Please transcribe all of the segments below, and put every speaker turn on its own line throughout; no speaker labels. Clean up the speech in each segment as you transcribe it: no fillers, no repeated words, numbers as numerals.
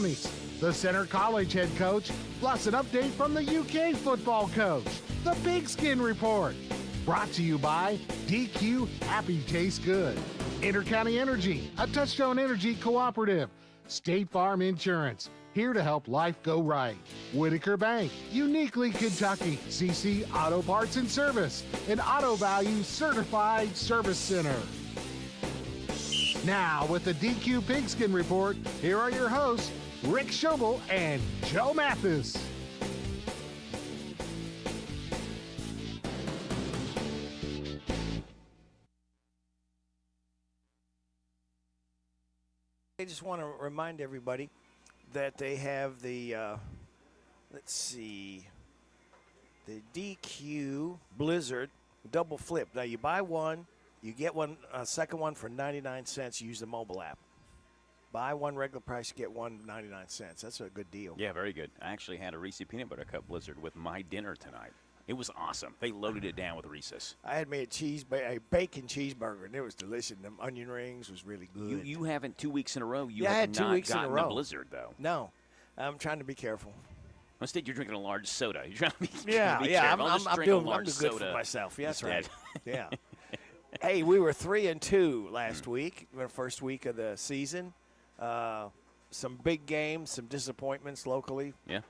Brownies, the Center College head coach, plus an update from the UK football coach. The Pigskin Report. Brought to you by DQ Happy Tastes Good. Intercounty Energy, a Touchstone Energy cooperative. State Farm Insurance, here to help life go right. Whitaker Bank, uniquely Kentucky. CC Auto Parts and Service, an Auto Value Certified Service Center. Now, with the DQ Pigskin Report, here are your hosts, Rick Schobel and Joe Mathis.
I just want to remind everybody that they have the, the DQ Blizzard double flip. Now, you buy one, you get one, second one for 99 cents. You use the mobile app. Buy one regular price, you get one 99 cents. That's a good deal.
Yeah, very good. I actually had a Reese's Peanut Butter Cup Blizzard with my dinner tonight. It was awesome. They loaded it down with Reese's.
I had made a bacon cheeseburger, and it was delicious. And them onion rings was really good.
You haven't 2 weeks in a row.
I had 2 weeks in a row.
A Blizzard, though.
No. I'm trying to be careful.
Instead, you're drinking a large soda. You're trying to be
careful. I'm doing good for myself. Yeah, that's right. Yeah. Hey, we were 3-2 last week, the first week of the season. Some big games, some disappointments locally.
Yeah.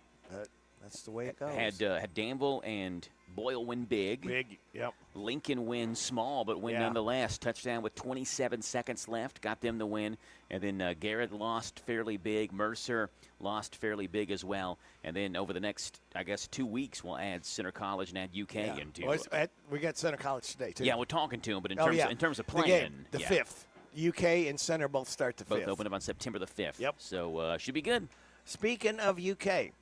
That's the way it goes.
Had Danville and Boyle win big.
Big, yep.
Lincoln win small, but win nonetheless. Touchdown with 27 seconds left, got them the win. And then Garrett lost fairly big. Mercer lost fairly big as well. And then over the next, 2 weeks, we'll add Center College and add UK into it.
We got Center College today, too.
Yeah, we're talking to them, but in terms of playing.
The 5th. UK and Center both start the 5th.
Both open up on September the 5th.
Yep.
So should be good.
Speaking of UK,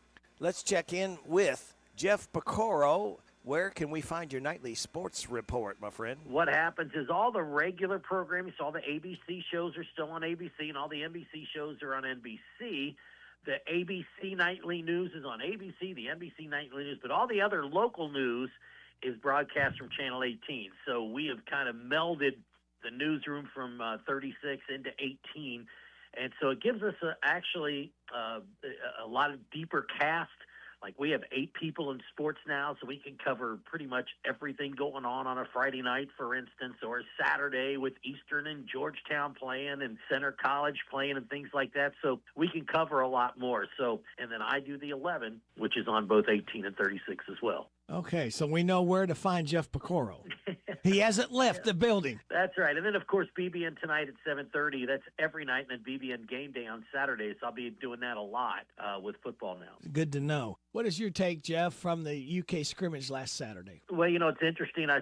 let's check in with Jeff Pecoro. Where can we find your nightly sports report, my friend?
What happens is all the regular programming, so all the ABC shows are still on ABC, and all the NBC shows are on NBC. The ABC Nightly News is on ABC, the NBC Nightly News, but all the other local news is broadcast from Channel 18. So we have kind of melded the newsroom from 36 into 18. And so it gives us a lot of deeper cast. Like we have 8 people in sports now, so we can cover pretty much everything going on a Friday night, for instance, or Saturday with Eastern and Georgetown playing and Center College playing and things like that. So we can cover a lot more. So, and then I do the 11, which is on both 18 and 36 as well.
Okay, so we know where to find Jeff Pecoro. He hasn't left the building.
That's right. And then, of course, BBN tonight at 7:30. That's every night. And then BBN Game Day on Saturdays. I'll be doing that a lot with football now.
Good to know. What is your take, Jeff, from the UK scrimmage last Saturday?
Well, it's interesting. I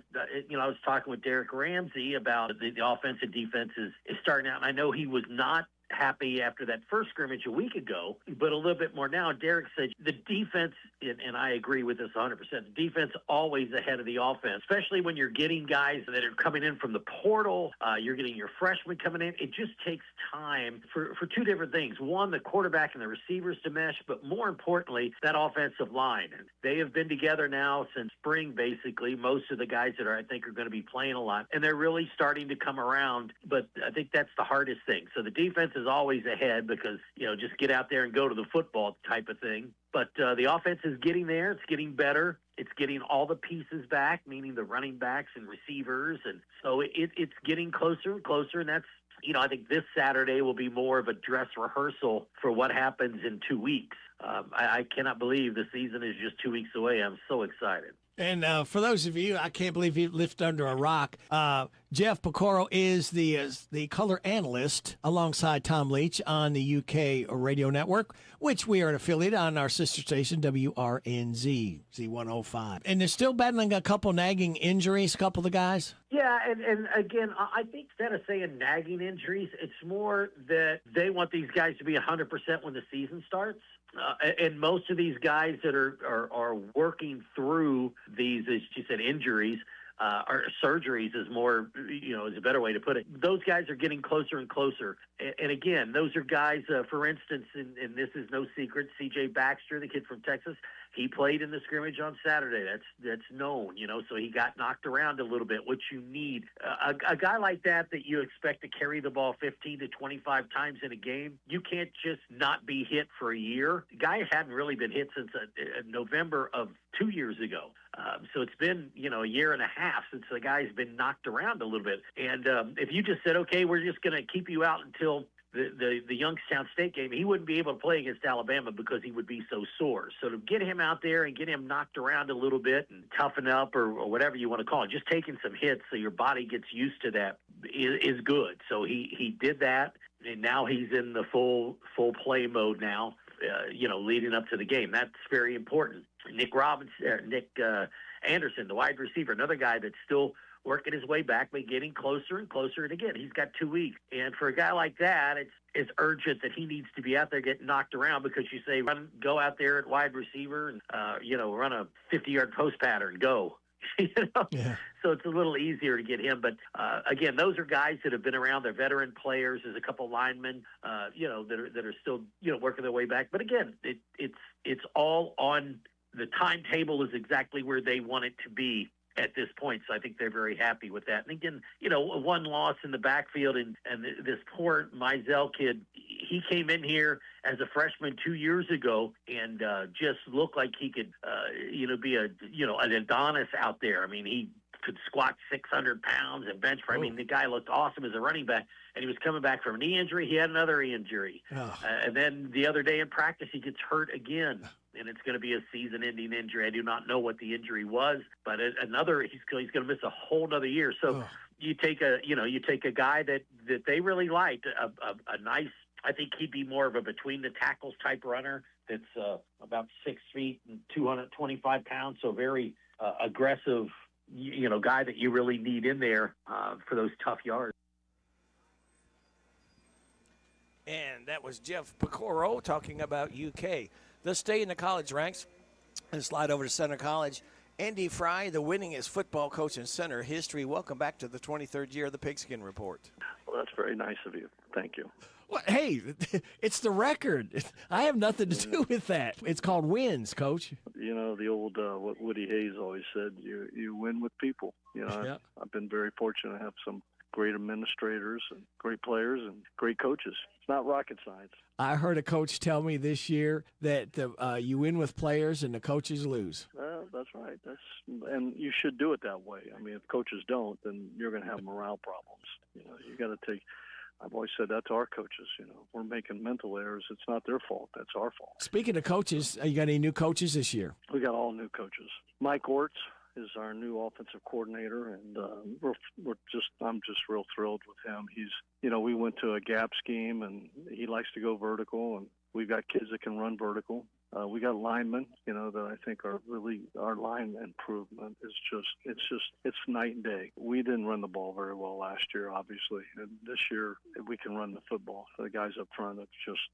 was talking with Derek Ramsey about the offense and defense is starting out. And I know he was not happy after that first scrimmage a week ago, but a little bit more now. Derek said the defense, and I agree with this 100%, the defense always ahead of the offense, especially when you're getting guys that are coming in from the portal, you're getting your freshmen coming in. It just takes time for 2 different things. One, the quarterback and the receivers to mesh, but more importantly, that offensive line. They have been together now since spring, basically, most of the guys that I think are going to be playing a lot, and they're really starting to come around, but I think that's the hardest thing. So the defense is always ahead because, just get out there and go to the football type of thing. But the offense is getting there. It's getting better. It's getting all the pieces back, meaning the running backs and receivers. And so it's getting closer and closer. And that's, I think this Saturday will be more of a dress rehearsal for what happens in 2 weeks. I cannot believe the season is just 2 weeks away. I'm so excited.
And for those of you, I can't believe you lived under a rock. Jeff Pecoro is the color analyst alongside Tom Leach on the UK radio network, which we are an affiliate on our sister station, WRNZ, Z105. And they're still battling a couple nagging injuries, a couple of the guys?
Yeah, and again, I think instead of saying nagging injuries, it's more that they want these guys to be 100% when the season starts. And most of these guys that are working through these, as you said, injuries, or surgeries is more, is a better way to put it. Those guys are getting closer and closer. And again, those are guys, for instance, and this is no secret, C.J. Baxter, the kid from Texas, he played in the scrimmage on Saturday. That's known, so he got knocked around a little bit, which you need. A guy like that you expect to carry the ball 15 to 25 times in a game, you can't just not be hit for a year. The guy hadn't really been hit since November of 2 years ago. So it's been, a year and a half since the guy's been knocked around a little bit. And if you just said, okay, we're just going to keep you out until the Youngstown State game, he wouldn't be able to play against Alabama because he would be so sore. So to get him out there and get him knocked around a little bit and toughen up or whatever you want to call it, just taking some hits so your body gets used to that is good. So he did that, and now he's in the full play mode now, leading up to the game. That's very important. Nick Anderson, the wide receiver, another guy that's still working his way back, but getting closer and closer. And again, he's got 2 weeks. And for a guy like that, it's urgent that he needs to be out there getting knocked around, because you say, go out there at wide receiver and, run a 50-yard post pattern, go.
Yeah.
So it's a little easier to get him. But, again, those are guys that have been around. They're veteran players. There's a couple linemen, that are still, working their way back. But, again, it's all on the timetable is exactly where they want it to be at this point. So I think they're very happy with that. And again, one loss in the backfield, and this poor Mizell kid, he came in here as a freshman 2 years ago and just looked like he could, be an Adonis out there. I mean, he could squat 600 pounds and bench press. I mean, the guy looked awesome as a running back, and he was coming back from a knee injury. He had another injury. And then the other day in practice, he gets hurt again. And it's going to be a season-ending injury. I do not know what the injury was, but he's going to miss a whole other year. So you take a guy that they really liked, a nice. I think he'd be more of a between the tackles type runner. That's about 6 feet and 225 pounds. So very aggressive, guy that you really need in there for those tough yards.
And that was Jeff Picoro talking about UK. Let's stay in the college ranks and slide over to Center College. Andy Fry, the winningest football coach in Center history. Welcome back to the 23rd year of the Pigskin Report.
Well, that's very nice of you. Thank you.
Well, hey, it's the record. I have nothing to do with that. It's called wins, Coach.
The old what Woody Hayes always said, you win with people.
Yep.
I've been very fortunate to have some great administrators and great players and great coaches. It's not rocket science.
I heard a coach tell me this year that you win with players and the coaches lose.
That's right. And you should do it that way. I mean, if coaches don't, then you're going to have morale problems. You got to take. I've always said that to our coaches. We're making mental errors. It's not their fault. That's our fault.
Speaking of coaches, you got any new coaches this year?
We got all new coaches. Mike Orts is our new offensive coordinator, and I'm just real thrilled with him. He's, we went to a gap scheme, and he likes to go vertical, and we've got kids that can run vertical. We got linemen, that I think are really, our line improvement is it's night and day. We didn't run the ball very well last year, obviously, and this year we can run the football. The guys up front,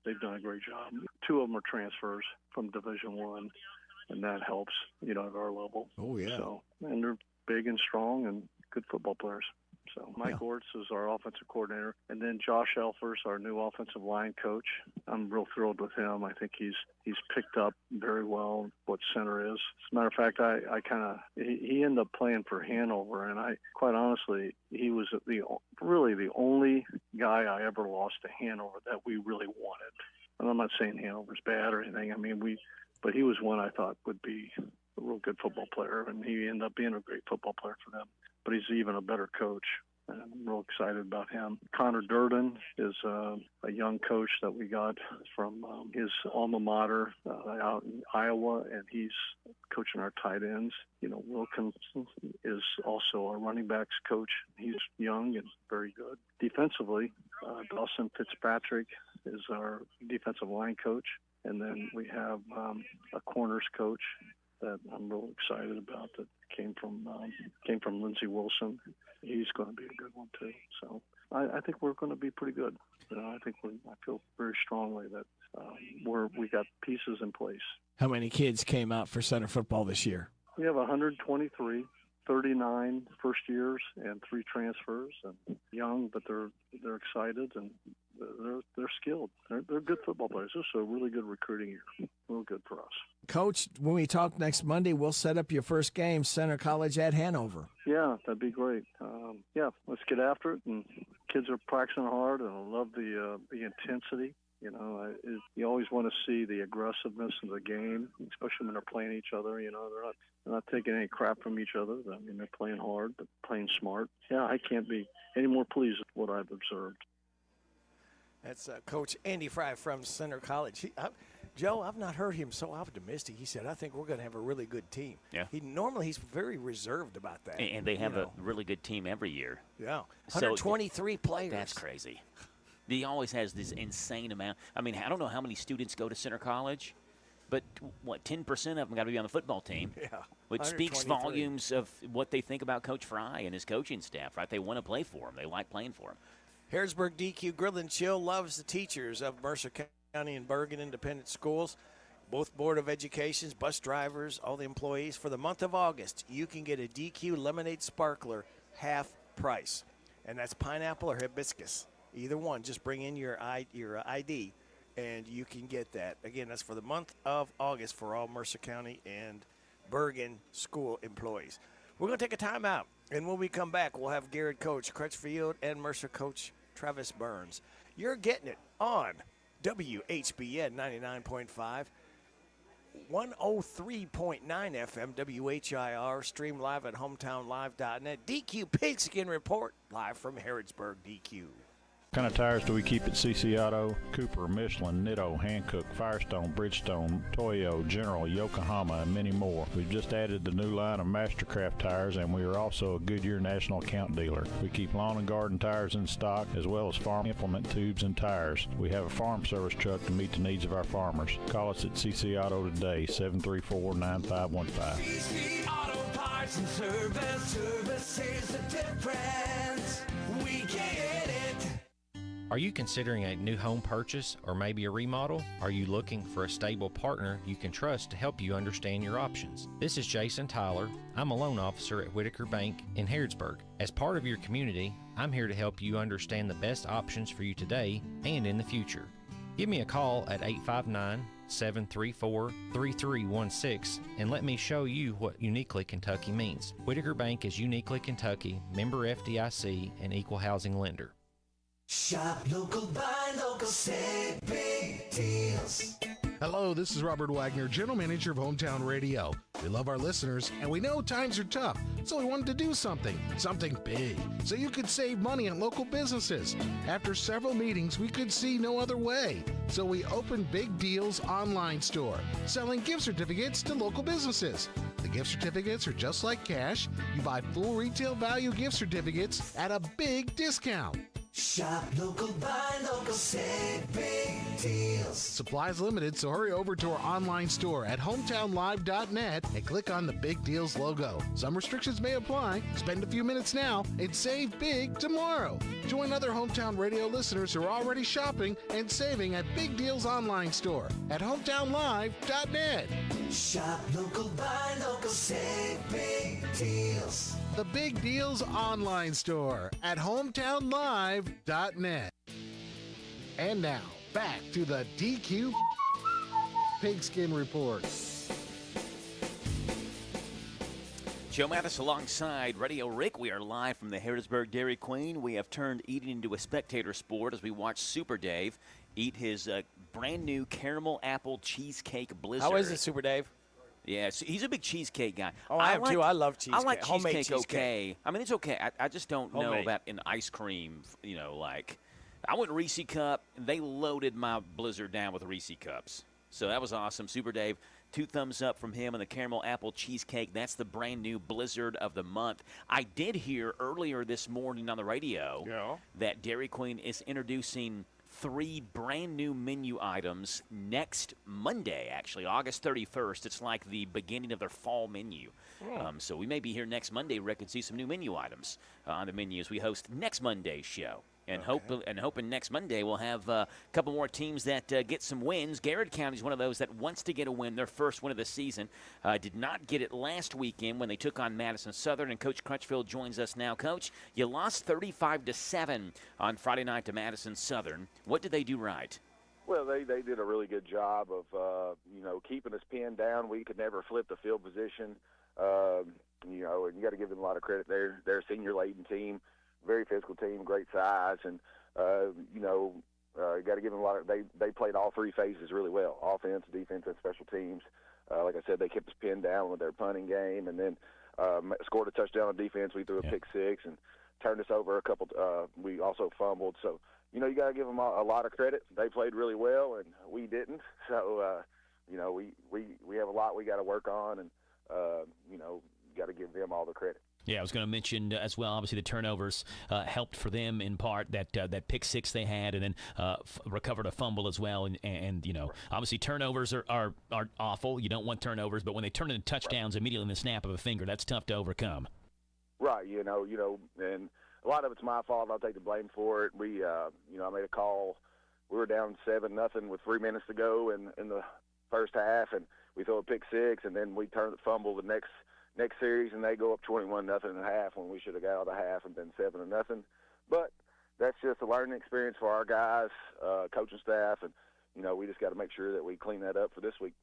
they've done a great job. 2 of them are transfers from Division I. And that helps, at our level.
Oh, yeah.
So, and they're big and strong and good football players. So Mike Orts is our offensive coordinator. And then Josh Elfers, our new offensive line coach. I'm real thrilled with him. I think he's picked up very well what center is. As a matter of fact, he ended up playing for Hanover, and quite honestly, he was really the only guy I ever lost to Hanover that we really wanted. And I'm not saying Hanover's bad or anything. I mean, but he was one I thought would be a real good football player, and he ended up being a great football player for them. But he's even a better coach, and I'm real excited about him. Connor Durden is a young coach that we got from his alma mater out in Iowa, and he's coaching our tight ends. Wilkins is also our running backs coach. He's young and very good. Defensively, Dawson Fitzpatrick is our defensive line coach. And then we have a corners coach that I'm real excited about that came from Lindsey Wilson. He's going to be a good one too. So I think we're going to be pretty good. I feel very strongly that we got pieces in place.
How many kids came out for center football this year?
We have 123, 39 first years and 3 transfers, and young, but they're excited and they're skilled. They're good football players. This is a really good recruiting year. Real good for us.
Coach, when we talk next Monday, we'll set up your first game, Center College at Hanover.
Yeah, that'd be great. Let's get after it. And kids are practicing hard, and I love the intensity. You know, you always want to see the aggressiveness of the game, especially when they're playing each other. You know, they're not taking any crap from each other. I mean, they're playing hard, but playing smart. Yeah, I can't be any more pleased with what I've observed.
That's Coach Andy Fry from Center College. Joe, I've not heard him so optimistic. He said, I think we're going to have a really good team.
Yeah.
He's very reserved about that.
And they have a really good team every year.
Yeah. 123 players.
That's crazy. He always has this insane amount. I mean, I don't know how many students go to Center College, but 10% of them got to be on the football team.
Yeah.
Which speaks volumes of what they think about Coach Fry and his coaching staff, right? They want to play for him. They like playing for him.
Harrodsburg DQ Grill and Chill loves the teachers of Mercer County and Bergen Independent Schools, both Board of Educations, bus drivers, all the employees. For the month of August, you can get a DQ Lemonade Sparkler half price, and that's pineapple or hibiscus. Either one, just bring in your ID, and you can get that. Again, that's for the month of August for all Mercer County and Bergen school employees. We're going to take a timeout, and when we come back, we'll have Garrett Coach Crutchfield and Mercer Coach Travis Burns. You're getting it on WHBN 99.5, 103.9 FM, WHIR, stream live at hometownlive.net. DQ Pigskin Report, live from Harrodsburg, DQ.
What kind of tires do we keep at CC Auto? Cooper, Michelin, Nitto, Hankook, Firestone, Bridgestone, Toyo, General, Yokohama, and many more. We've just added the new line of Mastercraft tires, and we are also a Goodyear national account dealer. We keep lawn and garden tires in stock, as well as farm implement tubes and tires. We have a farm service truck to meet the needs of our farmers. Call us at CC Auto today, 734-9515.
CC Auto Parts and Service is the difference. We get it.
Are you considering a new home purchase or maybe a remodel? Are you looking for a stable partner you can trust to help you understand your options? This is Jason Tyler. I'm a loan officer at Whitaker Bank in Harrodsburg. As part of your community, I'm here to help you understand the best options for you today and in the future. Give me a call at 859-734-3316 and let me show you what Uniquely Kentucky means. Whitaker Bank is Uniquely Kentucky, member FDIC, and equal housing lender.
Shop local, buy local, save big deals.
Hello, this is Robert Wagner, General Manager of Hometown Radio. We love our listeners, and we know times are tough, so we wanted to do something big, so you could save money on local businesses. After several meetings, we could see no other way, so we opened Big Deals online store, selling gift certificates to local businesses. The gift certificates are just like cash. You buy full retail value gift certificates at a big discount.
Shop local, buy local, save big deals.
Supplies limited, so hurry over to our online store at hometownlive.net and click on the Big Deals logo. Some restrictions may apply. Spend a few minutes now and save big tomorrow. Join other Hometown Radio listeners who are already shopping and saving at Big Deals online store at hometownlive.net.
Shop local, buy local, save big deals.
The Big Deals online store at hometownlive.net. And now, back to the DQ Pigskin Report.
Joe Mathis alongside Radio Rick. We are live from the Harrodsburg Dairy Queen. We have turned eating into a spectator sport as we watch Super Dave eat his brand new caramel apple cheesecake blizzard.
How is it, Super Dave?
Yeah, so he's a big cheesecake guy.
Oh, I am too. I love cheesecake.
I like
Homemade
cheesecake
cheesecake.
okay. I mean, it's okay. I just don't know
Homemade.
about an ice cream, like I went Reese Cup, and they loaded my blizzard down with Reese Cups. So that was awesome. Super Dave, 2 thumbs up from him on the caramel apple cheesecake. That's the brand new blizzard of the month. I did hear earlier this morning on the radio that Dairy Queen is introducing 3 brand new menu items next Monday, actually, August 31st. It's like the beginning of their fall menu. So we may be here next Monday, Rick, and see some new menu items on the menu as we host next Monday's show. And hoping next Monday we'll have a couple more teams that get some wins. Garrett County is one of those that wants to get a win, their first win of the season. Did not get it last weekend when they took on Madison Southern, and Coach Crutchfield joins us now. Coach, you lost 35-7 on Friday night to Madison Southern. What did they do right?
Well, they did a really good job of, keeping us pinned down. We could never flip the field position, and you got to give them a lot of credit. They're a senior-laden team. Very physical team, great size, and you got to give them a lot of. They played all three phases really well: offense, defense, and special teams. Like I said, they kept us pinned down with their punting game, and then scored a touchdown on defense. We threw a pick six and turned us over a couple. We also fumbled, so you got to give them a lot of credit. They played really well, and we didn't. So we have a lot we got to work on, and got to give them all the credit.
Yeah, I was going to mention as well, obviously the turnovers helped for them in part, that pick six they had, and then recovered a fumble as well. And obviously turnovers are awful. You don't want turnovers, but when they turn into touchdowns immediately in the snap of a finger, that's tough to overcome.
Right, and a lot of it's my fault. I'll take the blame for it. We, I made a call. We were down 7-0 with 3 minutes to go in the first half, and we throw a pick six, and then we turn the fumble the next series, and they go up 21-0 in the half when we should have got out of the half and been 7-0. But that's just a learning experience for our guys, coaching staff, and we just got to make sure that we clean that up for this week.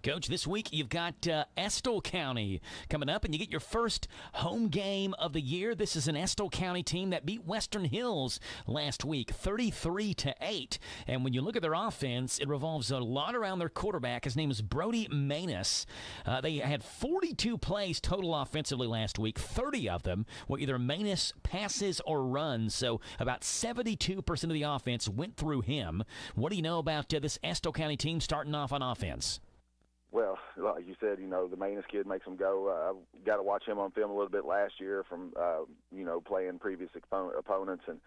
Coach, this week you've got Estill County coming up, and you get your first home game of the year. This is an Estill County team that beat Western Hills last week, 33-8. And when you look at their offense, it revolves a lot around their quarterback. His name is Brody Manus. They had 42 plays total offensively last week. 30 of them were either Manus passes or runs, so about 72% of the offense went through him. What do you know about this Estill County team starting off on offense?
Well, like you said, the Manus kid makes them go. I got to watch him on film a little bit last year from, playing previous opponents, and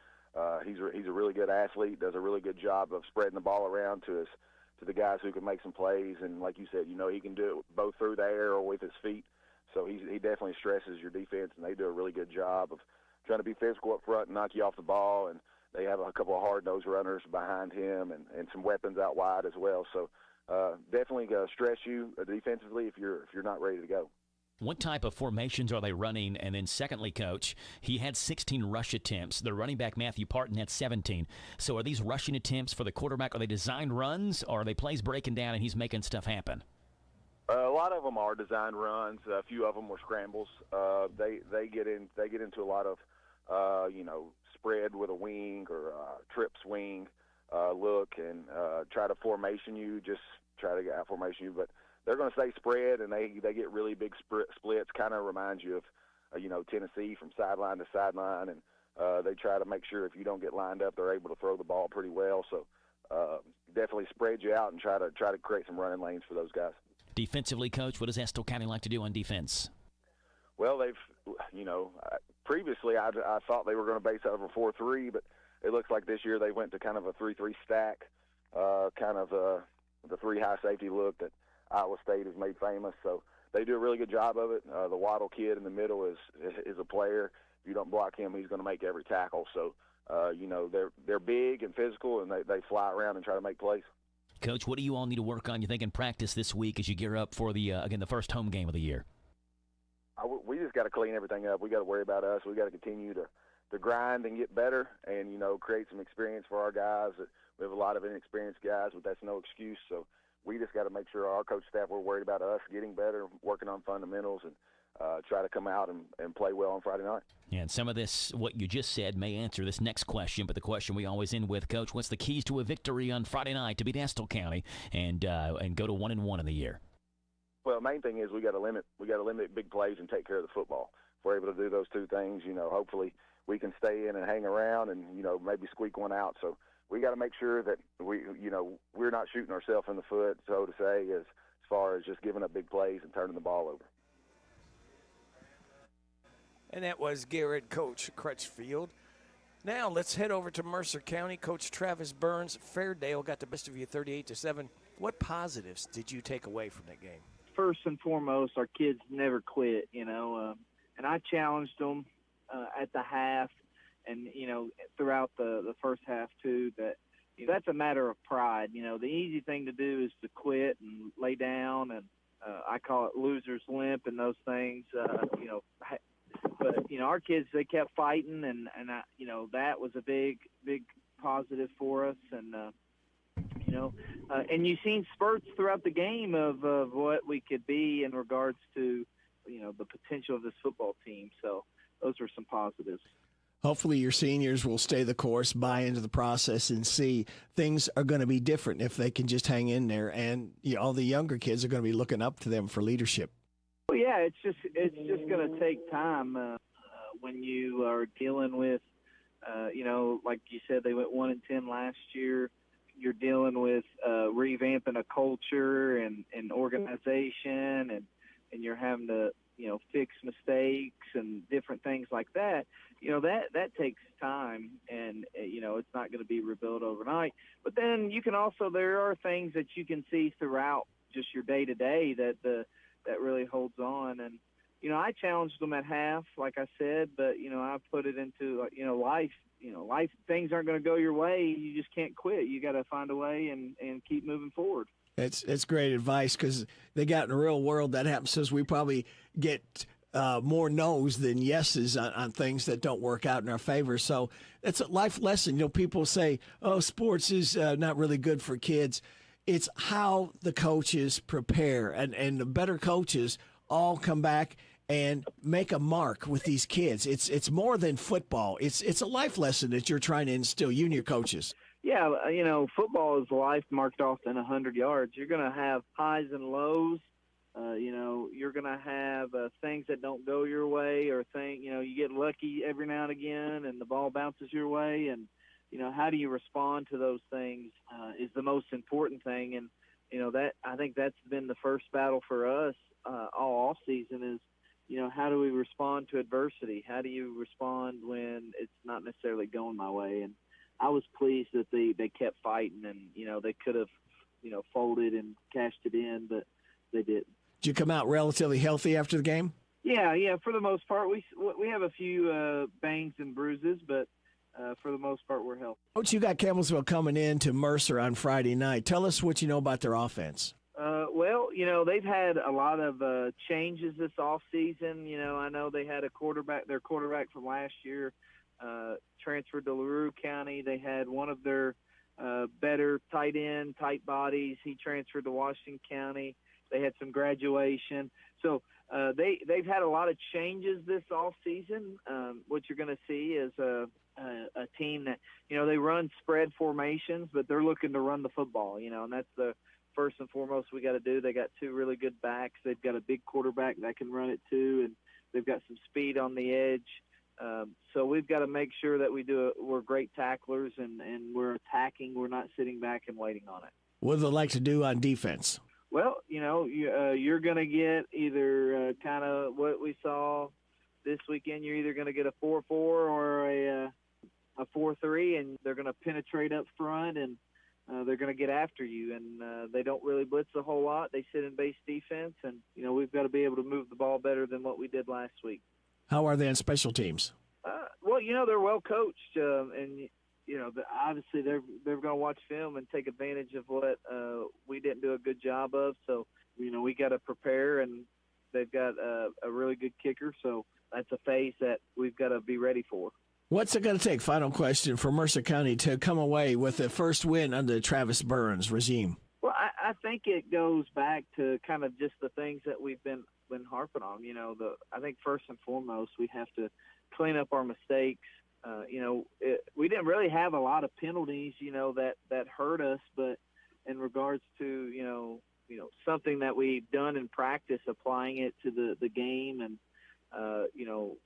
he's a really good athlete. Does a really good job of spreading the ball around to the guys who can make some plays. And like you said, he can do it both through the air or with his feet. So he definitely stresses your defense, and they do a really good job of trying to be physical up front and knock you off the ball. And they have a couple of hard-nosed runners behind him and some weapons out wide as well. So. Definitely stress you defensively if you're not ready to go.
What type of formations are they running? And then secondly, Coach, he had 16 rush attempts. The running back, Matthew Parton, had 17. So are these rushing attempts for the quarterback, are they designed runs, or are they plays breaking down and he's making stuff happen?
A lot of them are designed runs. A few of them were scrambles. They get into a lot of, spread with a wing or trip swing. Look and try to formation you, just try to get out formation you. But they're going to stay spread, and they get really big splits. Kind of reminds you of, Tennessee from sideline to sideline, and they try to make sure if you don't get lined up, they're able to throw the ball pretty well. So definitely spread you out and try to create some running lanes for those guys.
Defensively, Coach, what does Estill County like to do on defense?
Well, they've, previously I thought they were going to base out of a 4-3, but it looks like this year they went to kind of a 3-3 stack, the three high safety look that Iowa State has made famous. So they do a really good job of it. The Waddle kid in the middle is a player. If you don't block him, he's going to make every tackle. So, they're big and physical, and they fly around and try to make plays.
Coach, what do you all need to work on, you think, in practice this week as you gear up for the first home game of the year?
We just got to clean everything up. We got to worry about us. We got to continue to grind and get better and, create some experience for our guys. We have a lot of inexperienced guys, but that's no excuse. So we just got to make sure our coach staff, we're worried about us getting better, working on fundamentals, and try to come out and play well on Friday night.
Yeah, and some of this, what you just said, may answer this next question, but the question we always end with, Coach, what's the keys to a victory on Friday night to beat Estill County and go to 1-1 in the year?
Well, the main thing is we got to limit big plays and take care of the football. If we're able to do those two things, hopefully we can stay in and hang around and, maybe squeak one out. So we got to make sure that we're not shooting ourselves in the foot, so to say, as far as just giving up big plays and turning the ball over.
And that was Garrett coach Crutchfield. Now let's head over to Mercer County. Coach Travis Burns, Fairdale got the best of you 38-7. What positives did you take away from that game?
First and foremost, our kids never quit, and I challenged them at the half, and throughout the first half too, that's a matter of pride. The easy thing to do is to quit and lay down, and I call it loser's limp and those things. But our kids, they kept fighting, and that was a big positive for us, and and you've seen spurts throughout the game of what we could be in regards to the potential of this football team. So those were some positives.
Hopefully your seniors will stay the course, buy into the process, and see things are going to be different if they can just hang in there. And all the younger kids are going to be looking up to them for leadership.
Well, yeah, it's just going to take time when you are dealing with, like you said, they went 1-10 last year. You're dealing with revamping a culture and organization, and you're having to fix mistakes and different things like that. That takes time, and it's not going to be rebuilt overnight. But then there are things that you can see throughout just your day to day that really holds on. And I challenged them at half, like I said, but I put it into life. Life, things aren't going to go your way. You just can't quit. You got to find a way and keep moving forward.
It's great advice, because they got in the real world that happens. Says we probably get more no's than yeses on things that don't work out in our favor. So it's a life lesson. People say, oh, sports is not really good for kids. It's how the coaches prepare, and the better coaches all come back and make a mark with these kids. It's more than football. It's a life lesson that you're trying to instill, you and your coaches.
Yeah, football is life marked off in 100 yards. You're going to have highs and lows. You're going to have things that don't go your way, or you get lucky every now and again and the ball bounces your way. And, how do you respond to those things is the most important thing. And, I think that's been the first battle for us all off season is, how do we respond to adversity? How do you respond when it's not necessarily going my way? And I was pleased that they kept fighting, and, they could have, folded and cashed it in, but they didn't.
Did you come out relatively healthy after the game?
Yeah, for the most part. We have a few bangs and bruises, but for the most part, we're healthy.
Coach, you got Campbellsville coming in to Mercer on Friday night. Tell us what you know about their offense.
Well, they've had a lot of changes this offseason. I know they had their quarterback from last year transferred to LaRue County. They had one of their better tight bodies. He transferred to Washington County. They had some graduation. So they've had a lot of changes this offseason. What you're going to see is a team that, they run spread formations, but they're looking to run the football, and that's the first and foremost we got to do. They got two really good backs. They've got a big quarterback that can run it too, and they've got some speed on the edge. So we've got to make sure that we're great tacklers and we're attacking. We're not sitting back and waiting on it.
What do they like to do on defense?
Well, you're going to get either kind of what we saw this weekend. You're either going to get a 4-4 or a 4-3, and they're going to penetrate up front, and they're going to get after you. And they don't really blitz a whole lot. They sit in base defense, and, we've got to be able to move the ball better than what we did last week.
How are they on special teams?
Well, they're well coached, and obviously they're going to watch film and take advantage of what we didn't do a good job of. So, we got to prepare, and they've got a really good kicker. So that's a phase that we've got to be ready for.
What's it going to take, final question, for Mercer County to come away with the first win under the Travis Burns regime?
Well, I think it goes back to kind of just the things that we've been harping on. I think first and foremost we have to clean up our mistakes. We didn't really have a lot of penalties, that hurt us, but in regards to, something that we've done in practice, applying it to the game and,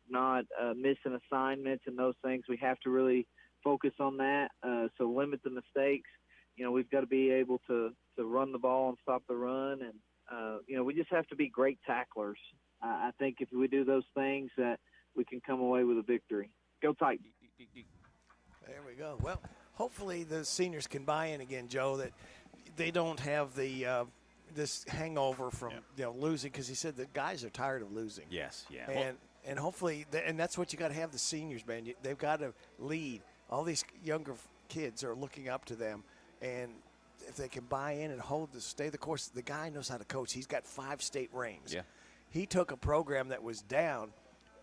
not missing assignments and those things, we have to really focus on that. So limit the mistakes. We've got to be able to run the ball and stop the run. And, we just have to be great tacklers. I think if we do those things that we can come away with a victory. Go Titans.
There we go. Well, hopefully the seniors can buy in again, Joe, that they don't have the this hangover from losing, because he said the guys are tired of losing.
Yes, yeah.
And hopefully, and that's what you got to have the seniors, man. They've got to lead. All these younger kids are looking up to them, and if they can buy in and stay the course, the guy knows how to coach. He's got 5 state rings.
Yeah.
He took a program that was down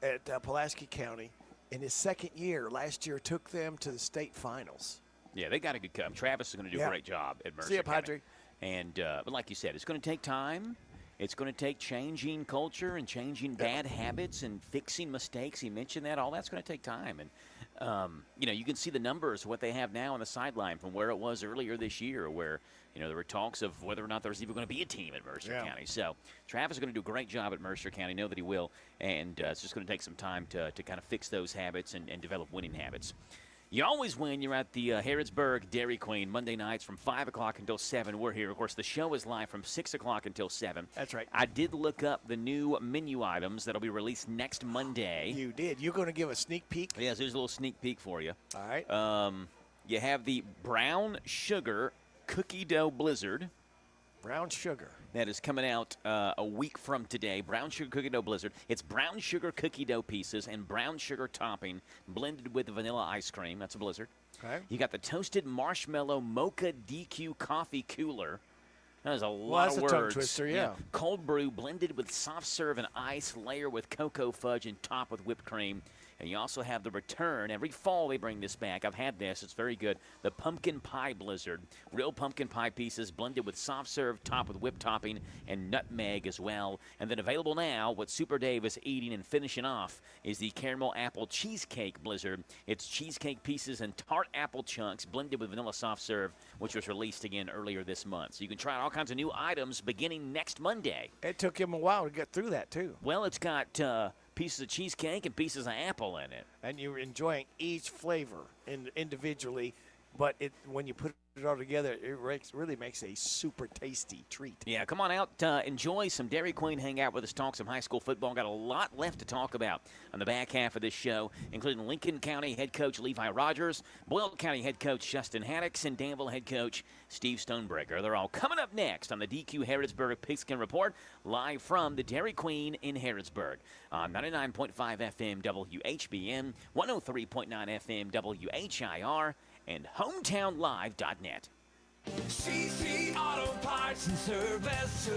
at Pulaski County in his second year. Last year, took them to the state finals.
Yeah, they got a good coach. Travis is going to do a great job at Mercer
See you,
County.
Padre.
And but like you said, it's going to take time. It's going to take changing culture and changing bad habits and fixing mistakes. He mentioned that. All that's going to take time. And, you can see the numbers, what they have now on the sideline from where it was earlier this year where, there were talks of whether or not there was even going to be a team at Mercer County. So Travis is going to do a great job at Mercer County. Know that he will. And it's just going to take some time to kind of fix those habits and develop winning habits. You always win. You're at the Harrodsburg Dairy Queen Monday nights from 5 o'clock until 7. We're here. Of course, the show is live from 6 o'clock until 7.
That's right.
I did look up the new menu items that will be released next Monday.
You did. You're going to give a sneak peek?
Yes, there's a little sneak peek for you.
All right.
You have the brown sugar cookie dough blizzard.
Brown sugar.
That is coming out a week from today. Brown sugar cookie dough blizzard. It's brown sugar cookie dough pieces and brown sugar topping blended with vanilla ice cream. That's a blizzard.
Okay.
You got the toasted marshmallow mocha DQ coffee cooler. That is a lot of words.
That's a tongue twister, yeah.
Cold brew blended with soft serve and ice, layer with cocoa fudge and top with whipped cream. And you also have the return. Every fall they bring this back. I've had this. It's very good. The pumpkin pie blizzard. Real pumpkin pie pieces blended with soft serve, topped with whipped topping and nutmeg as well. And then available now, what Super Dave is eating and finishing off is the caramel apple cheesecake blizzard. It's cheesecake pieces and tart apple chunks blended with vanilla soft serve, which was released again earlier this month. So you can try all kinds of new items beginning next Monday.
It took him a while to get through that, too.
Well, it's got pieces of cheesecake and pieces of apple in it.
And you're enjoying each flavor individually, but when you put it all together, it really makes a super tasty treat.
Yeah, come on out, enjoy some Dairy Queen, hang out with us, talk some high school football. Got a lot left to talk about on the back half of this show, including Lincoln County head coach Levi Rogers, Boyle County head coach Justin Haddix, and Danville head coach Steve Stonebreaker. They're all coming up next on the DQ Harrodsburg Pigskin Report, live from the Dairy Queen in Harrodsburg on 99.5 FM WHBM, 103.9 FM WHIR, and hometownlive.net.
CC Auto Parts and Service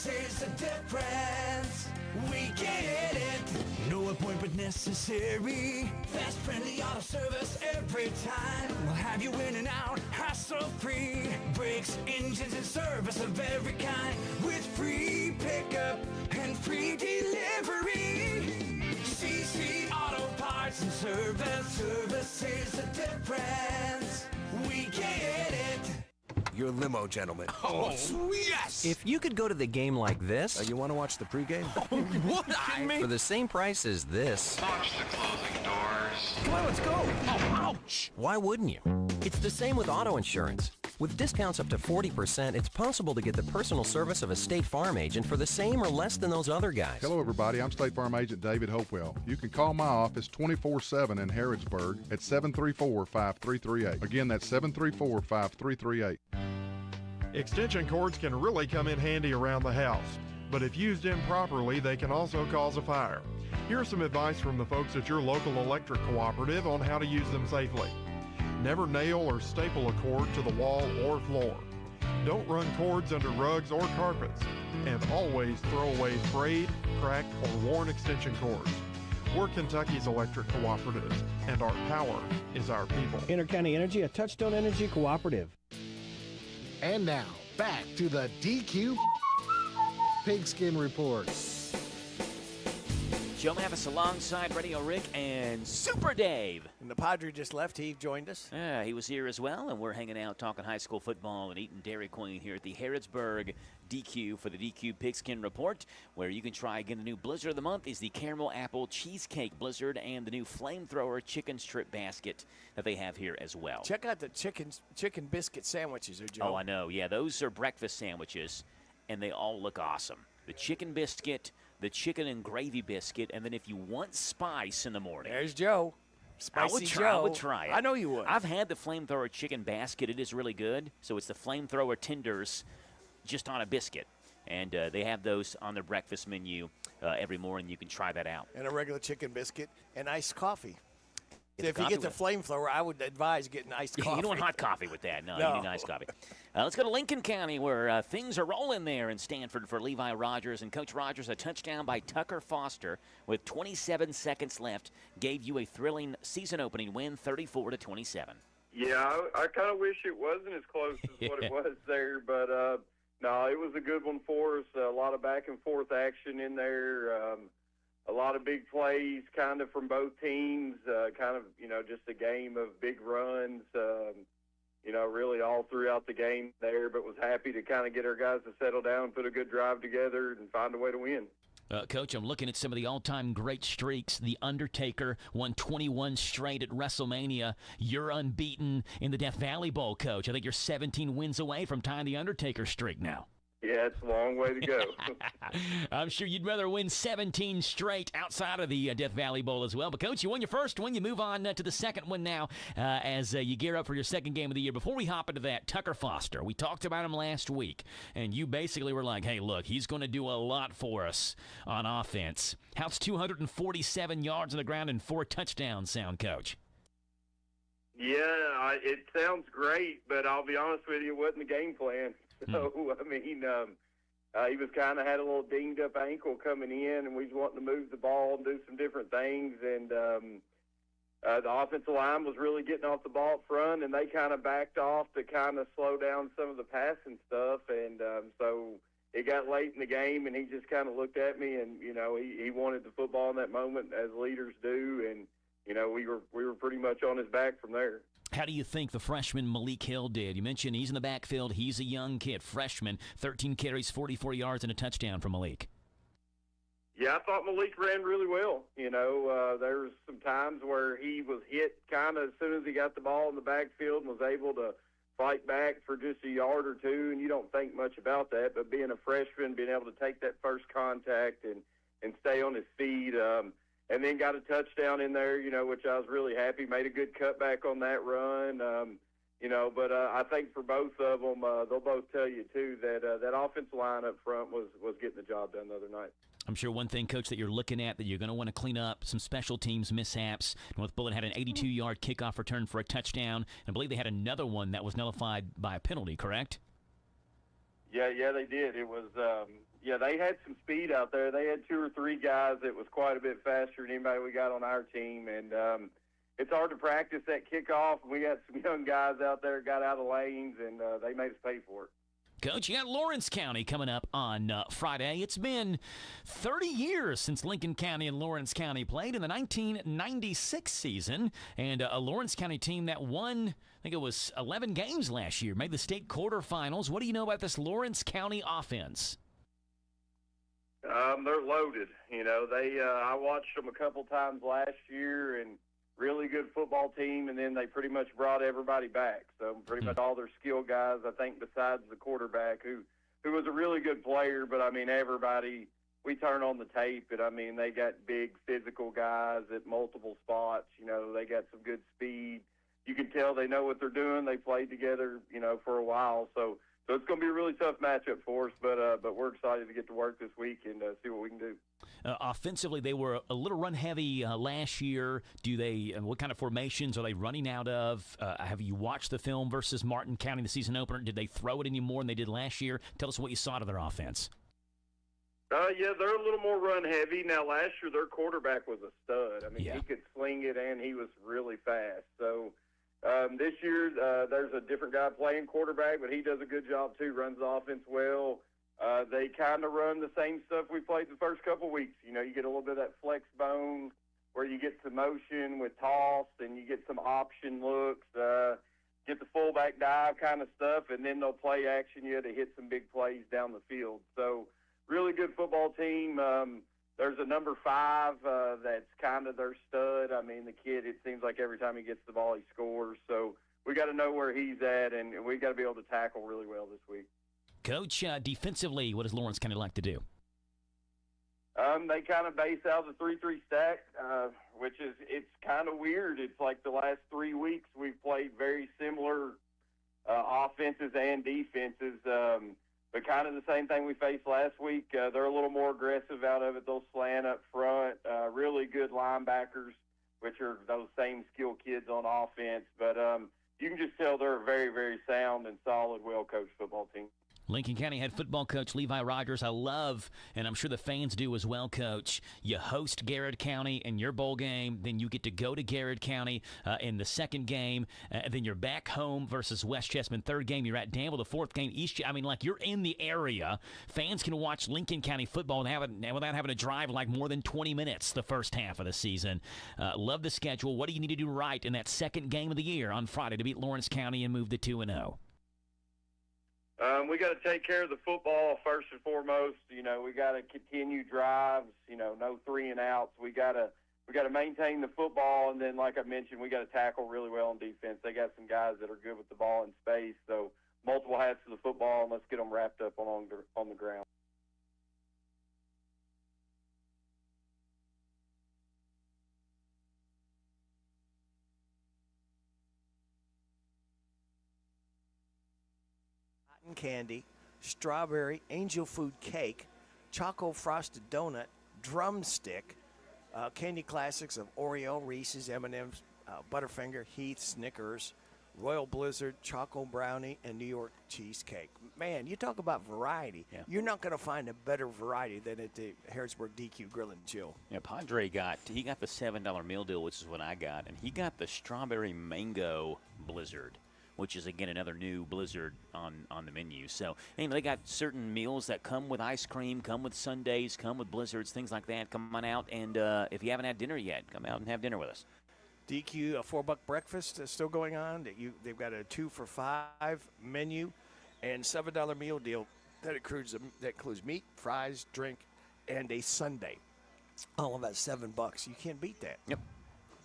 is the difference. We get it. No appointment necessary. Fast, friendly auto service every time. We'll have you in and out, hassle-free. Brakes, engines, and service of every kind. With free pickup and free delivery. CC Auto Parts and Service is the difference. We get it.
Your limo, gentlemen.
Oh, yes!
If you could go to the game like this...
you want to watch the pregame?
Would I? For the same price as this...
Watch the closing doors.
Come on, let's go! Oh, ouch! Why wouldn't you? It's the same with auto insurance. With discounts up to 40%, it's possible to get the personal service of a State Farm agent for the same or less than those other guys.
Hello, everybody. I'm State Farm agent David Hopewell. You can call my office 24/7 in Harrodsburg at 734-5338. Again, that's 734-5338.
Extension cords can really come in handy around the house, but if used improperly, they can also cause a fire. Here's some advice from the folks at your local electric cooperative on how to use them safely. Never nail or staple a cord to the wall or floor. Don't run cords under rugs or carpets. And always throw away frayed, cracked, or worn extension cords. We're Kentucky's electric cooperatives, and our power is our people.
Intercounty Energy, a Touchstone Energy cooperative.
And now, back to the DQ Pigskin Report.
Joe Mavis alongside Radio Rick and Super Dave.
And the Padre just left. He joined us.
Yeah, he was here as well, and we're hanging out talking high school football and eating Dairy Queen here at the Harrodsburg DQ for the DQ Pigskin Report, where you can try again. The new Blizzard of the Month is the Caramel Apple Cheesecake Blizzard and the new Flamethrower Chicken Strip Basket that they have here as well.
Check out the chicken biscuit sandwiches there, Joe.
Oh, I know. Yeah, those are breakfast sandwiches, and they all look awesome. The chicken biscuit, the chicken and gravy biscuit, and then if you want spice in the morning.
There's Joe. Spicy Joe.
I would try it.
I know you would.
I've had the Flamethrower chicken basket. It is really good. So it's the Flamethrower tenders just on a biscuit. And they have those on their breakfast menu every morning. You can try that out.
And a regular chicken biscuit and iced coffee. If you
coffee
get the flamethrower, I would advise getting iced coffee.
You don't want hot coffee with that. No,
No.
you need iced coffee. Let's go to Lincoln County, where things are rolling there in Stanford for Levi Rogers. And Coach Rogers, a touchdown by Tucker Foster with 27 seconds left, gave you a thrilling season-opening win, 34-27.
Yeah, I kind of wish it wasn't as close as what it was there, but no, it was a good one for us. A lot of back-and-forth action in there. A lot of big plays kind of from both teams, just a game of big runs, really all throughout the game there, but was happy to kind of get our guys to settle down, put a good drive together, and find a way to win.
Coach, I'm looking at some of the all-time great streaks. The Undertaker won 21 straight at WrestleMania. You're unbeaten in the Death Valley Bowl, Coach. I think you're 17 wins away from tying the Undertaker streak now.
Yeah, it's a long way to go.
I'm sure you'd rather win 17 straight outside of the Death Valley Bowl as well. But, Coach, you won your first one. You move on to the second one now as you gear up for your second game of the year. Before we hop into that, Tucker Foster, we talked about him last week, and you basically were like, hey, look, he's going to do a lot for us on offense. How's 247 yards on the ground and 4 touchdowns sound, Coach?
Yeah, it sounds great, but I'll be honest with you, it wasn't the game plan. So, he was kind of had a little dinged up ankle coming in, and we was wanting to move the ball and do some different things. And the offensive line was really getting off the ball up front, and they kind of backed off to kind of slow down some of the passing stuff. And so it got late in the game, and he just kind of looked at me, and, he wanted the football in that moment, as leaders do. And, we were pretty much on his back from there.
How do you think the freshman Malik Hill did? You mentioned he's in the backfield. He's a young kid, freshman, 13 carries, 44 yards, and a touchdown for Malik.
Yeah, I thought Malik ran really well. There was some times where he was hit kind of as soon as he got the ball in the backfield and was able to fight back for just a yard or two, and you don't think much about that. But being a freshman, being able to take that first contact and stay on his feet, and then got a touchdown in there, which I was really happy. Made a good cutback on that run, But I think for both of them, they'll both tell you, too, that that offensive line up front was getting the job done the other night.
I'm sure one thing, Coach, that you're looking at that you're going to want to clean up, some special teams mishaps. North Bullitt had an 82-yard kickoff return for a touchdown. And I believe they had another one that was nullified by a penalty, correct?
Yeah, they did. It was they had some speed out there. They had 2 or 3 guys that was quite a bit faster than anybody we got on our team. And it's hard to practice that kickoff. We got some young guys out there got out of lanes, and they made us pay for it.
Coach, you got Lawrence County coming up on Friday. It's been 30 years since Lincoln County and Lawrence County played in the 1996 season. And a Lawrence County team that won, I think it was 11 games last year, made the state quarterfinals. What do you know about this Lawrence County offense?
They're loaded. I watched them a couple times last year, and really good football team, and then they pretty much brought everybody back. So pretty much all their skill guys, I think, besides the quarterback, who was a really good player. But, everybody, we turn on the tape, and, they got big physical guys at multiple spots. They got some good speed. You can tell they know what they're doing. They played together, for a while. So it's going to be a really tough matchup for us, but we're excited to get to work this week and see what we can do.
Offensively, they were a little run-heavy last year. What kind of formations are they running out of? Have you watched the film versus Martin County, the season opener? Did they throw it any more than they did last year? Tell us what you saw to their offense.
Yeah, they're a little more run-heavy. Now, last year, their quarterback was a stud. He could sling it, and he was really fast. So this year, there's a different guy playing quarterback, but he does a good job, too, runs the offense well. They kind of run the same stuff we played the first couple weeks. You get a little bit of that flex bone where you get some motion with toss and you get some option looks, get the fullback dive kind of stuff, and then they'll play action you to hit some big plays down the field. So really good football team. There's a number 5 that's kind of their stud. The kid, it seems like every time he gets the ball, he scores. So we got to know where he's at, and we got to be able to tackle really well this week.
Coach, defensively, what does Lawrence County like to do?
They kind of base out the 3-3 stack, which it's kind of weird. It's like the last 3 weeks we've played very similar offenses and defenses. but kind of the same thing we faced last week. They're a little more aggressive out of it. They'll slant up front. Really good linebackers, which are those same skilled kids on offense. But you can just tell they're a very, very sound and solid, well-coached football team.
Lincoln County head football coach Levi Rogers, I love, and I'm sure the fans do as well, Coach. You host Garrett County in your bowl game, then you get to go to Garrett County in the second game, then you're back home versus West Chessman third game. You're at Danville the fourth game. You're in the area. Fans can watch Lincoln County football without having to drive like more than 20 minutes the first half of the season. Love the schedule. What do you need to do right in that second game of the year on Friday to beat Lawrence County and move to 2-0?
We got to take care of the football first and foremost. We got to continue drives. No 3 and outs. We got to maintain the football, and then, like I mentioned, we got to tackle really well on defense. They got some guys that are good with the ball in space. So multiple hats to the football, and let's get them wrapped up on the ground.
Candy, strawberry angel food cake, choco frosted donut, drumstick, candy classics of Oreo, Reese's, M&M's, Butterfinger, Heath, Snickers, Royal Blizzard, Choco Brownie, and New York cheesecake. Man, you talk about variety. Yeah. You're not going to find a better variety than at the Harrisburg DQ Grill and Chill.
Yeah, Padre got the $7 meal deal, which is what I got, and he got the strawberry mango blizzard, which is, again, another new blizzard on the menu. So, they got certain meals that come with ice cream, come with sundaes, come with blizzards, things like that. Come on out, and if you haven't had dinner yet, come out and have dinner with us.
DQ, a $4 breakfast is still going on. They've got a 2 for $5 menu and $7 meal deal that includes meat, fries, drink, and a sundae. All of that $7. You can't beat that.
Yep.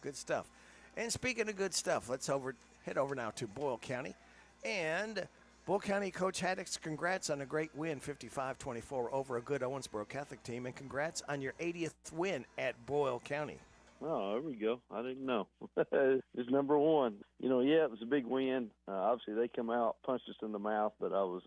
Good stuff. And speaking of good stuff, let's head over now to Boyle County. And Boyle County Coach Haddix, congrats on a great win, 55-24 over a good Owensboro Catholic team. And congrats on your 80th win at Boyle County.
Oh, there we go. I didn't know. It's number one. It was a big win. Obviously, they come out, punched us in the mouth, but I was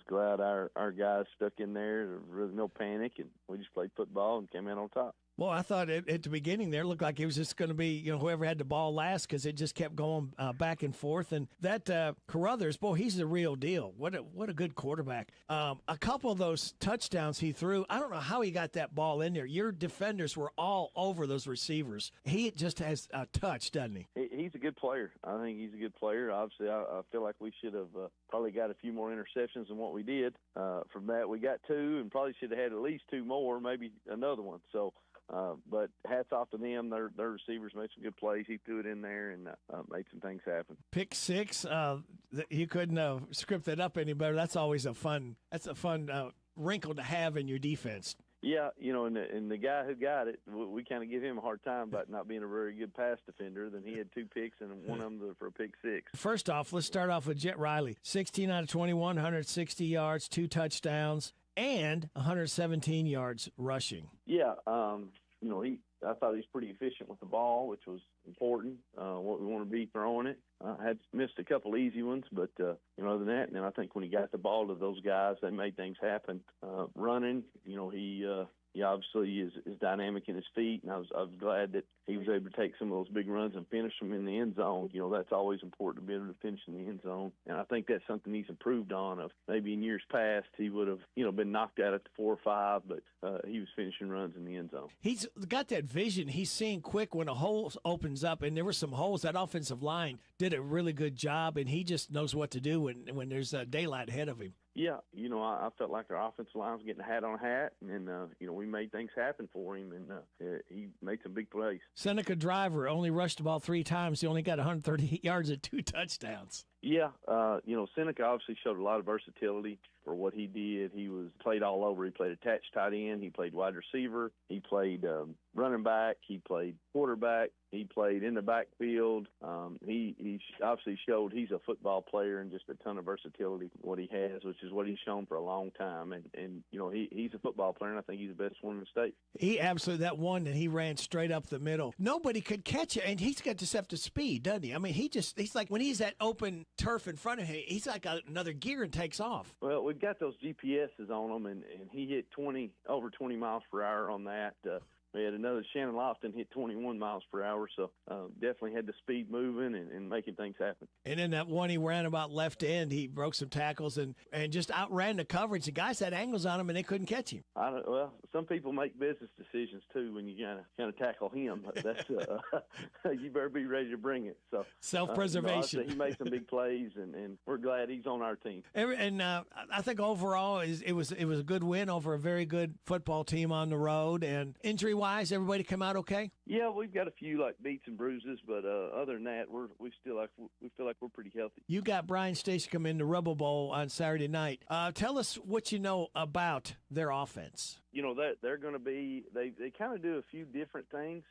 glad our guys stuck in there. There was really no panic, and we just played football and came in on top.
Well, I thought at the beginning there, it looked like it was just going to be, whoever had the ball last, because it just kept going back and forth. And that Carruthers, boy, he's the real deal. What a good quarterback. A couple of those touchdowns he threw, I don't know how he got that ball in there. Your defenders were all over those receivers. He just has a touch, doesn't he?
He's a good player. I think he's a good player. Obviously, I feel like we should have probably got a few more interceptions than what we did. From that, we got 2 and probably should have had at least 2 more, maybe another one. So, but hats off to them. Their receivers made some good plays. He threw it in there and made some things happen.
Pick 6. You couldn't script that up any better. That's always a fun wrinkle to have in your defense.
Yeah, and the guy who got it, we kind of give him a hard time about not being a very good pass defender. Then he had 2 picks and one of them for a pick 6.
First off, let's start off with Jet Riley. 16 out of 21, 160 yards, 2 touchdowns, and 117 yards rushing.
Yeah, I thought he was pretty efficient with the ball, which was important. What we want to be throwing it. Had missed a couple easy ones, but other than that, and then I think when he got the ball to those guys, they made things happen. Running, he obviously is dynamic in his feet, and I was glad that he was able to take some of those big runs and finish them in the end zone. That's always important to be able to finish in the end zone, and I think that's something he's improved on. Of maybe in years past he would have been knocked out at the 4 or 5, but he was finishing runs in the end zone.
He's got that vision. He's seeing quick when a hole opens up, and there were some holes. That offensive line did a really good job, and he just knows what to do when there's daylight ahead of him.
Yeah, I felt like our offensive line was getting a hat on a hat, and we made things happen for him, and he made some big plays.
Seneca Driver only rushed the ball 3 times. He only got 138 yards and 2 touchdowns.
Yeah, Seneca obviously showed a lot of versatility for what he did. He played all over. He played attached tight end. He played wide receiver. He played running back. He played quarterback. He played in the backfield. He obviously showed he's a football player and just a ton of versatility, what he has, which is what he's shown for a long time. And he's a football player, and I think he's the best one in the state.
He absolutely, that one that he ran straight up the middle. Nobody could catch it, and he's got deceptive speed, doesn't he? I mean, he's like, when he's at open turf in front of him, he's like another gear and takes off.
Well, we've got those GPSs on them, and he hit over 20 miles per hour on that. We had another Shannon Lofton hit 21 miles per hour, so definitely had the speed moving and making things happen.
And then that one he ran about left end, he broke some tackles and just outran the coverage. The guys had angles on him, and they couldn't catch him.
Well, some people make business decisions, too, when you kind of tackle him. That's you better be ready to bring it. So
self-preservation.
He made some big plays, and we're glad he's on our team.
And I think overall it was a good win over a very good football team on the road. And injury-wise, everybody come out okay?
Yeah, we've got a few beats and bruises, but other than that, we feel like we're pretty healthy.
You got Brian Stacy come in the Rebel Bowl on Saturday night. Tell us what you know about their offense.
They're going to be they kind of do a few different things.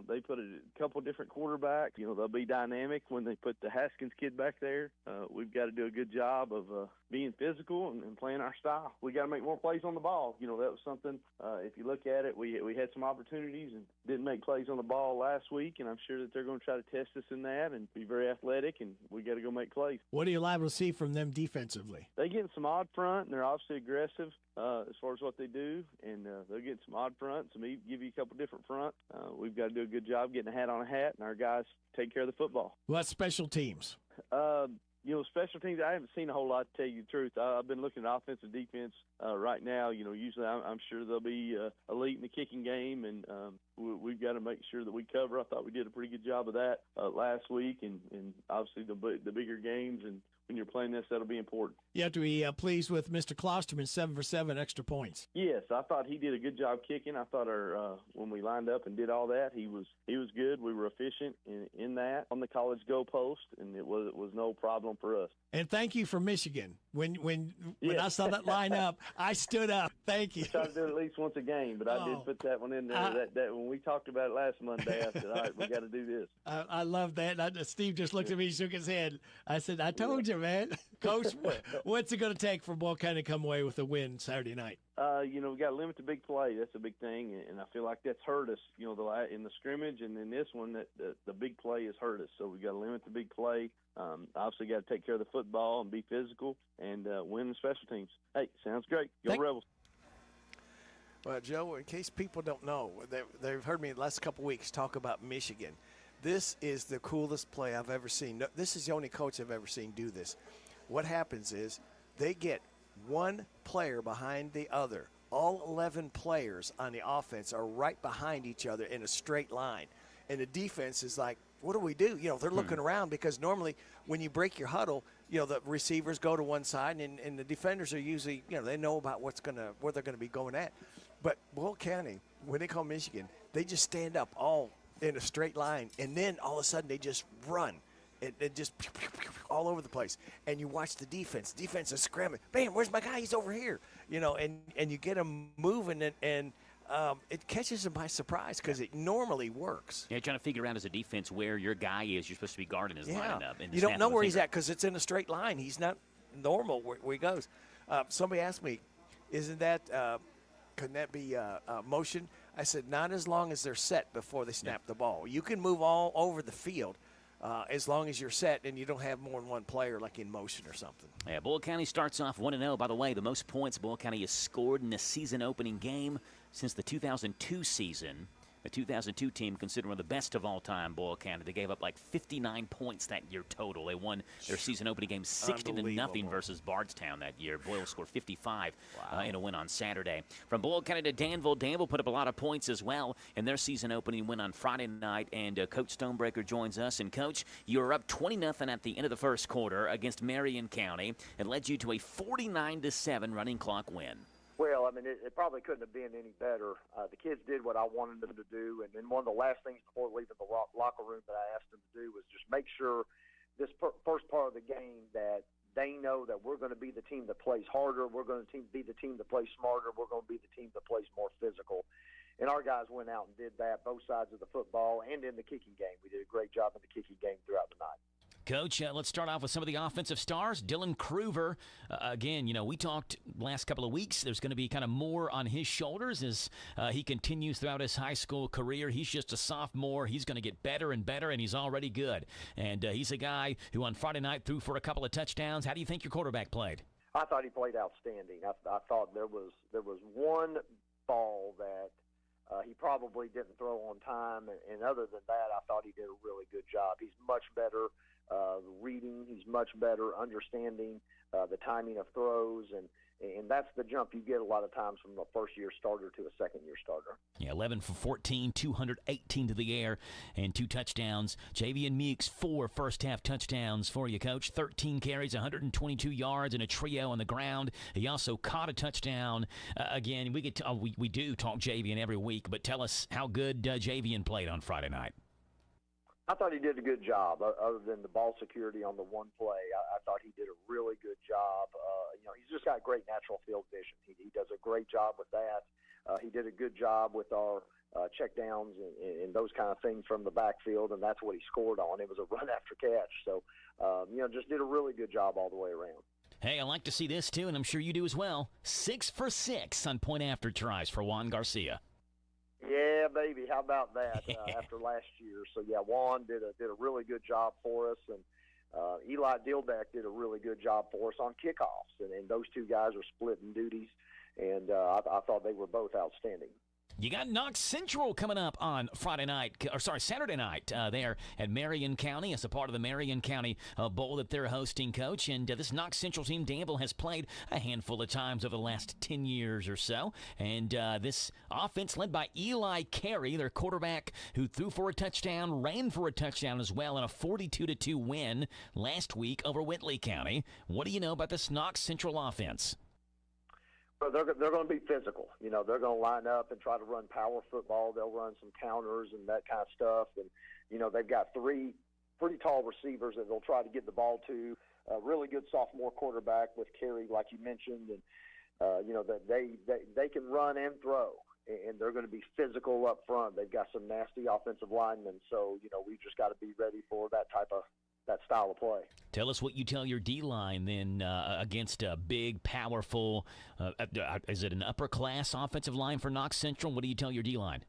They put a couple different quarterbacks. They'll be dynamic when they put the Haskins kid back there. We've got to do a good job of being physical and playing our style. We got to make more plays on the ball. That was something. If you look at it, we had some opportunities and didn't make plays on the ball last week, and I'm sure that they're going to try to test us in that and be very athletic, and we got to go make plays.
What are you liable to see from them defensively?
They get some odd front, and they're obviously aggressive as far as what they do, and they'll get some odd fronts and give you a couple different fronts. We've got to do a good job getting a hat on a hat, and our guys take care of the football.
What special teams?
Special teams, I haven't seen a whole lot, to tell you the truth. I've been looking at offense and defense right now. Usually I'm sure they'll be elite in the kicking game, and we've got to make sure that we cover. I thought we did a pretty good job of that last week, and obviously the bigger games, and when you're playing this, that'll be important.
You have to be pleased with Mr. Klosterman, 7 for 7 extra points.
Yes, I thought he did a good job kicking. I thought when we lined up and did all that, he was good. We were efficient in that on the college goalpost, and it was no problem for us.
And thank you for Michigan. When I saw that lineup, I stood up. Thank you.
I try to do it at least once a game, but I did put that one in there. That when we talked about it last Monday, I said, all right, we got to do this.
I love that. Steve just looked at me, shook his head. I said, I told you, man. Coach, what's it going to take for Boyle County to come away with a win Saturday night?
We got to limit the big play. That's a big thing, and I feel like that's hurt us. In the scrimmage and in this one, that the big play has hurt us. So we got to limit the big play. Obviously, got to take care of the football and be physical and win the special teams. Hey, sounds great. Go Rebels.
Well, Joe, in case people don't know, they've heard me the last couple of weeks talk about Michigan. This is the coolest play I've ever seen. This is the only coach I've ever seen do this. What happens is they get one player behind the other. All 11 players on the offense are right behind each other in a straight line. And the defense is like, what do we do? They're looking around because normally when you break your huddle, the receivers go to one side and the defenders are usually, they know about where they're going to be going at. But Boyle County, when they call Michigan, they just stand up all in a straight line, and then all of a sudden they just run. It just all over the place. And you watch the defense. Defense is scrambling. Bam, where's my guy? He's over here. And you get them moving, and it catches them by surprise because it normally works.
Yeah, trying to figure out as a defense where your guy is. You're supposed to be guarding his lining up. And
you don't know where he's at because it's in a straight line. He's not normal where he goes. Somebody asked me, couldn't that be motion? I said, not as long as they're set before they snap the ball. You can move all over the field as long as you're set and you don't have more than one player like in motion or something.
Yeah, Boyle County starts off 1-0. By the way, the most points Boyle County has scored in a season-opening game since the 2002 season. The 2002 team considered one of the best of all time, Boyle County. They gave up like 59 points that year total. They won their season-opening game 60-0 versus Bardstown that year. Boyle scored 55 in a win on Saturday. From Boyle County to Danville, Danville put up a lot of points as well in their season-opening win on Friday night, and Coach Stonebreaker joins us. And, Coach, you were up 20-0 at the end of the first quarter against Marion County. It led you to a 49-7 running clock win.
Well, it probably couldn't have been any better. The kids did what I wanted them to do, and then one of the last things before leaving the locker room that I asked them to do was just make sure this first part of the game that they know that we're going to be the team that plays harder, we're going to be the team that plays smarter, we're going to be the team that plays more physical. And our guys went out and did that, both sides of the football and in the kicking game. We did a great job in the kicking game throughout the night.
Coach, let's start off with some of the offensive stars. Dylan Kruver, again, we talked last couple of weeks. There's going to be kind of more on his shoulders as he continues throughout his high school career. He's just a sophomore. He's going to get better and better, and he's already good. And he's a guy who on Friday night threw for a couple of touchdowns. How do you think your quarterback played?
I thought he played outstanding. I thought there was one ball that he probably didn't throw on time, and other than that, I thought he did a really good job. He's much better reading. He's much better understanding the timing of throws, and that's the jump you get a lot of times from a first-year starter to a second-year starter.
Yeah, 11 for 14, 218 to the air, and 2 touchdowns. Javian Meeks, 4 first-half touchdowns for you, Coach. 13 carries, 122 yards, and a trio on the ground. He also caught a touchdown. Again, we do talk Javian every week, but tell us how good Javian played on Friday night.
I thought he did a good job, other than the ball security on the one play. I thought he did a really good job. He's just got great natural field vision. He does a great job with that. He did a good job with our check downs and those kind of things from the backfield, and that's what he scored on. It was a run after catch. So, just did a really good job all the way around.
Hey, I like to see this, too, and I'm sure you do as well. 6 for 6 on point after tries for Juan Garcia.
Yeah, baby. How about that after last year? So, yeah, Juan did a really good job for us, and Eli Dilbeck did a really good job for us on kickoffs, and those two guys were splitting duties, and I thought they were both outstanding.
You got Knox Central coming up on Saturday night there at Marion County. It's a part of the Marion County Bowl that they're hosting, Coach. And this Knox Central team, Danville, has played a handful of times over the last 10 years or so. And this offense led by Eli Carey, their quarterback, who threw for a touchdown, ran for a touchdown as well in a 42-2 win last week over Whitley County. What do you know about this Knox Central offense?
Well, they're going to be physical. They're going to line up and try to run power football. They'll run some counters and that kind of stuff. And, they've got 3 pretty tall receivers that they'll try to get the ball to. A really good sophomore quarterback with Carey, like you mentioned. And, that they can run and throw. And they're going to be physical up front. They've got some nasty offensive linemen. So, we've just got to be ready for that style of play.
Tell us what you tell your D-line then against a big, powerful, is it an upper-class offensive line for Knox Central? What do you tell your D-line?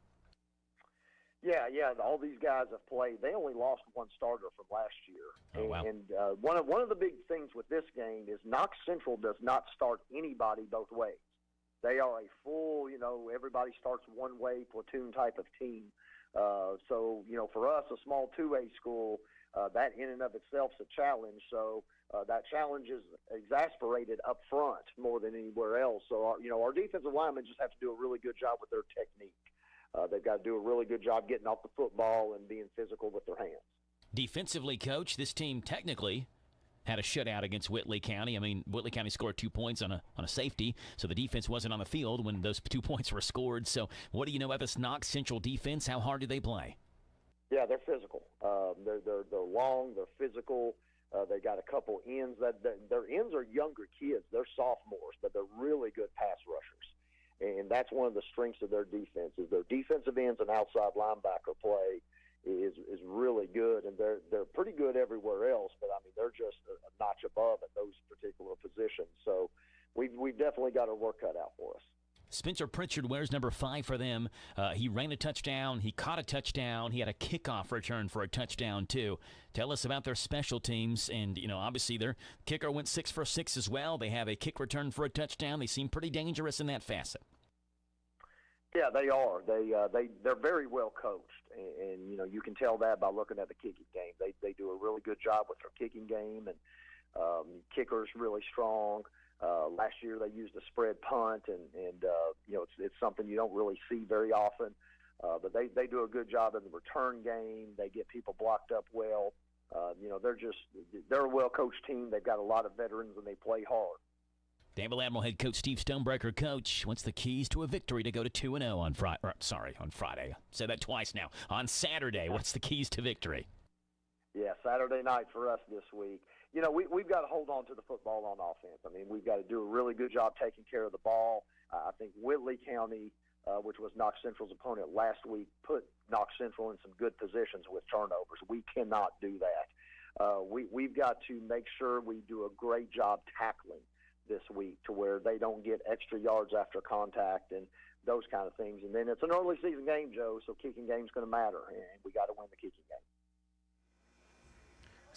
Yeah, all these guys have played. They only lost one starter from last year.
Oh, wow.
And one of the big things with this game is Knox Central does not start anybody both ways. They are a full, everybody starts one way, platoon type of team. So, for us, a small 2A school, that in and of itself is a challenge. So that challenge is exasperated up front more than anywhere else. So, our defensive linemen just have to do a really good job with their technique. They've got to do a really good job getting off the football and being physical with their hands.
Defensively, Coach, this team technically had a shutout against Whitley County. I mean, Whitley County scored 2 points on a safety, so the defense wasn't on the field when those 2 points were scored. So what do you know about this Knox Central defense? How hard do they play?
Yeah, they're physical. They're long. They're physical. They got a couple ends. Their ends are younger kids. They're sophomores, but they're really good pass rushers. And that's one of the strengths of their defense is their defensive ends and outside linebacker play is really good. And they're pretty good everywhere else, but I mean they're just a notch above at those particular positions. So we've definitely got our work cut out for us.
Spencer Pritchard wears number 5 for them. He ran a touchdown. He caught a touchdown. He had a kickoff return for a touchdown, too. Tell us about their special teams. And, obviously their kicker went 6 for 6 as well. They have a kick return for a touchdown. They seem pretty dangerous in that facet.
Yeah, they are. They're very well coached. And you can tell that by looking at the kicking game. They do a really good job with their kicking game. And kicker's really strong. Last year they used a spread punt, and it's something you don't really see very often. But they do a good job in the return game. They get people blocked up well. They're a well-coached team. They've got a lot of veterans, and they play hard.
Danville Admiral head coach Steve Stonebreaker. Coach, what's the keys to a victory to go to 2-0 on Friday? On Friday. Said that twice now. On Saturday, what's the keys to victory?
Yeah, Saturday night for us this week. We've got to hold on to the football on offense. I mean, we've got to do a really good job taking care of the ball. I think Whitley County, which was Knox Central's opponent last week, put Knox Central in some good positions with turnovers. We cannot do that. We've got to make sure we do a great job tackling this week to where they don't get extra yards after contact and those kind of things. And then it's an early season game, Joe, so kicking game's going to matter, and we got to win the kicking game.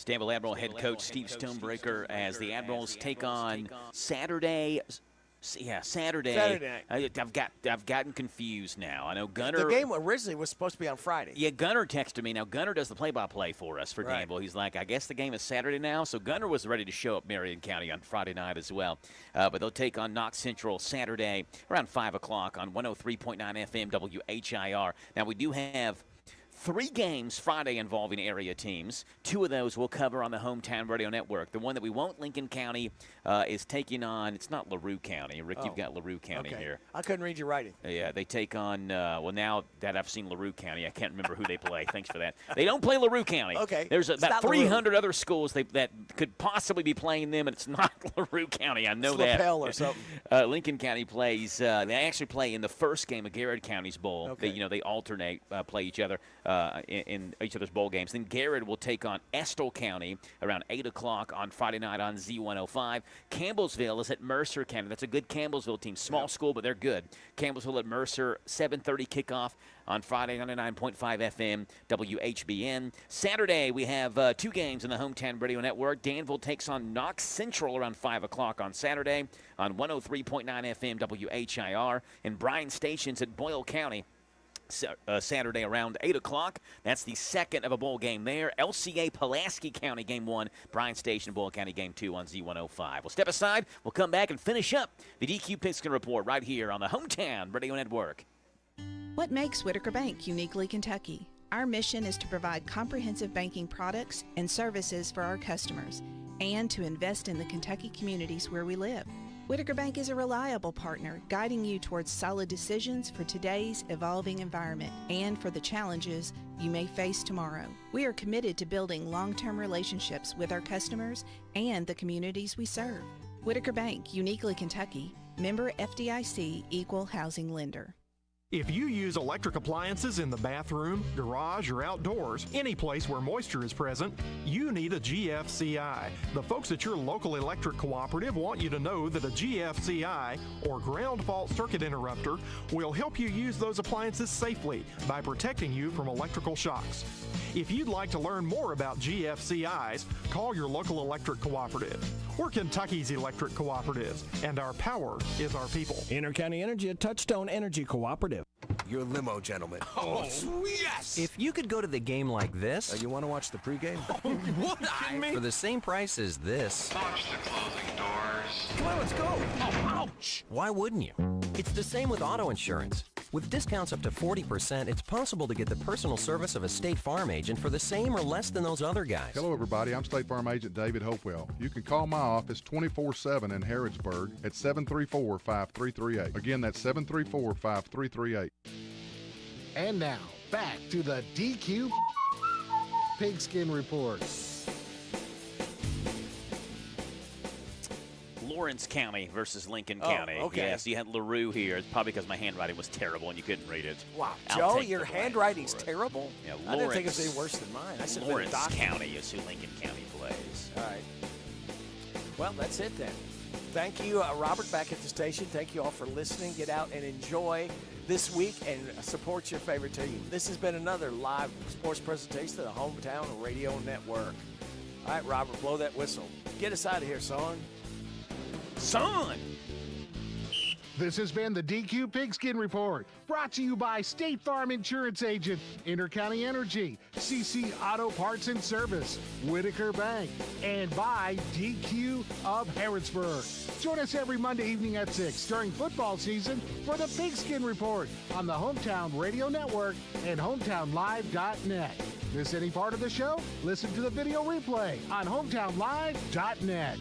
Danville Admiral head coach Steve Stonebreaker as the Admirals take on Saturday. Saturday night. I've gotten confused now. I know Gunner.
The game originally was supposed to be on Friday.
Yeah, Gunner texted me. Now Gunner does the play-by-play for us for Danville. He's like, I guess the game is Saturday now. So Gunner was ready to show up Marion County on Friday night as well. But they'll take on Knox Central Saturday around 5 o'clock on 103.9 FM WHIR. Now we do have 3 games Friday involving area teams. 2 of those we'll cover on the Hometown Radio Network. The one that we won't, Lincoln County, is taking on, it's not LaRue County. Rick, you've got LaRue County here.
I couldn't read your writing.
Yeah, they take on, well, now that I've seen LaRue County, I can't remember who they play. Thanks for that. They don't play LaRue County.
Okay.
There's about 300 other schools that could possibly be playing them, and it's not LaRue County. I know that.
LaPel or something.
Lincoln County plays, they actually play in the first game of Garrett County's bowl.
Okay.
They alternate, play each other in each other's bowl games. Then Garrett will take on Estill County around 8 o'clock on Friday night on Z105. Campbellsville is at Mercer County. That's a good Campbellsville team. Small school, but they're good. Campbellsville at Mercer, 7:30 kickoff on Friday, 99.5 FM WHBN. Saturday, we have 2 games in the Hometown Radio Network. Danville takes on Knox Central around 5 o'clock on Saturday on 103.9 FM WHIR. And Bryan Station's at Boyle County Saturday around 8 o'clock. That's the second of a bowl game there. LCA Pulaski County Game 1, Bryan Station Boyle County Game 2 on Z105. We'll step aside. We'll come back and finish up the DQ Pigskin Report right here on the Hometown Radio Network.
What makes Whitaker Bank uniquely Kentucky? Our mission is to provide comprehensive banking products and services for our customers and to invest in the Kentucky communities where we live. Whitaker Bank is a reliable partner, guiding you towards solid decisions for today's evolving environment and for the challenges you may face tomorrow. We are committed to building long-term relationships with our customers and the communities we serve. Whitaker Bank, uniquely Kentucky, member FDIC, equal housing lender.
If you use electric appliances in the bathroom, garage, or outdoors, any place where moisture is present, you need a GFCI. The folks at your local electric cooperative want you to know that a GFCI, or ground fault circuit interrupter, will help you use those appliances safely by protecting you from electrical shocks. If you'd like to learn more about GFCIs, call your local electric cooperative. We're Kentucky's electric cooperatives, and our power is our people.
Intercounty Energy, a Touchstone Energy Cooperative.
Your limo, gentlemen.
Oh, yes! If you could go to the game like this...
you want to watch the pregame?
Would I? For the same price as this...
Watch the closing doors.
Come on, let's go! Oh, ouch! Why wouldn't you? It's the same with auto insurance. With discounts up to 40%, it's possible to get the personal service of a State Farm agent for the same or less than those other guys.
Hello, everybody. I'm State Farm Agent David Hopewell. You can call my office 24/7 in Harrodsburg at 734-5338. Again, that's 734-5338.
And now, back to the DQ Pigskin Report.
Lawrence County versus Lincoln County.
Okay.
Yes, you had LaRue here. It's probably because my handwriting was terrible and you couldn't read it.
Wow,
I'll
Joe,
take
your
the blame
handwriting's
for it.
terrible?
Yeah,
I didn't think it was any worse than mine. I should have been
Lawrence
doctor.
County is who Lincoln County plays.
All right. Well, that's it then. Thank you, Robert, back at the station. Thank you all for listening. Get out and enjoy this week and support your favorite team. This has been another live sports presentation of the Hometown Radio Network. All right, Robert, blow that whistle. Get us out of here, son.
Son!
This has been the DQ Pigskin Report, brought to you by State Farm Insurance Agent, Intercounty Energy, CC Auto Parts and Service, Whitaker Bank, and by DQ of Harrodsburg. Join us every Monday evening at 6 during football season for the Pigskin Report on the Hometown Radio Network and hometownlive.net. Miss any part of the show? Listen to the video replay on hometownlive.net.